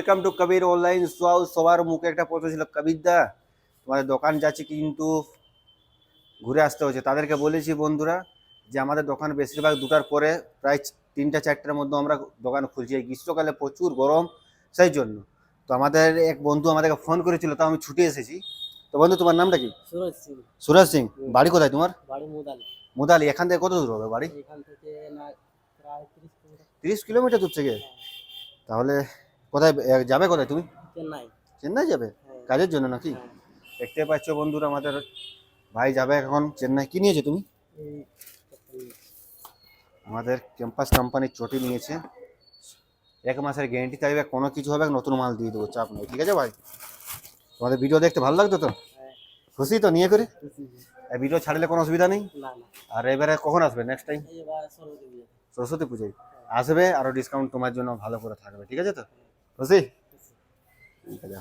Welcome to Kabir online shop. সবার মুখে একটা প্রশ্ন ছিল, কবির দা তোমাদের দোকান যাচ্ছে কিন্তু ঘুরে আসতে হচ্ছে। তাদেরকে বলেছি বন্ধুরা যে আমাদের দোকান বেশিরভাগ 2টার পরে প্রায় 3টা 4টার মধ্যে আমরা দোকান খুলছি। এই গ্রীষ্মকালে প্রচুর গরম, সেই জন্য। তো আমাদের এক বন্ধু আমাদেরকে ফোন করেছিল, তো আমি ছুটে এসেছি। তো বন্ধু, তোমার নামটা কি? সুরজ সিং। সুরাজ সিং। বাড়ি কোথায় তোমার? বাড়ি মুদালি। মুদালি। এখান থেকে কত দূর হবে বাড়ি? এখান থেকে না প্রায় 30 কিলোমিটার। 30 কিলোমিটার দূর থেকে? তাহলে কোথায় যাবে, কোথায় তুমি? চেন্নাই। চেন্নাই যাবে হ্যাঁ। কাজের জন্য নাকি? হ্যাঁ। দেখতে পাচ্ছ বন্ধুরা, আমাদের ভাই যাবে এখন চেন্নাই। কি নিয়েছো তুমি? আমাদের ক্যাম্পাস কোম্পানির চটি নিয়েছে। 1 মাসের গ্যারেন্টি থাকবে, কোনো কিছু হবে নতুন মাল দিয়ে দেবো, চাপ নেই। ঠিক আছে ভাই, তোমাদের ভিডিও দেখতে ভালো লাগতো তো? হ্যাঁ। খুশি তো নিয়ে করে? খুশি। এই ভিডিও ছাড়লে কোনো অসুবিধা নেই। না না, আর এবারে কখন আসবে নেক্সট টাইম? এবার সরস্বতী পূজা। সরস্বতী পুজোয় আসবে, আরও ডিসকাউন্ট তোমার জন্য ভালো করে থাকবে। ঠিক আছে তো? খুশি? ঠিক আছে।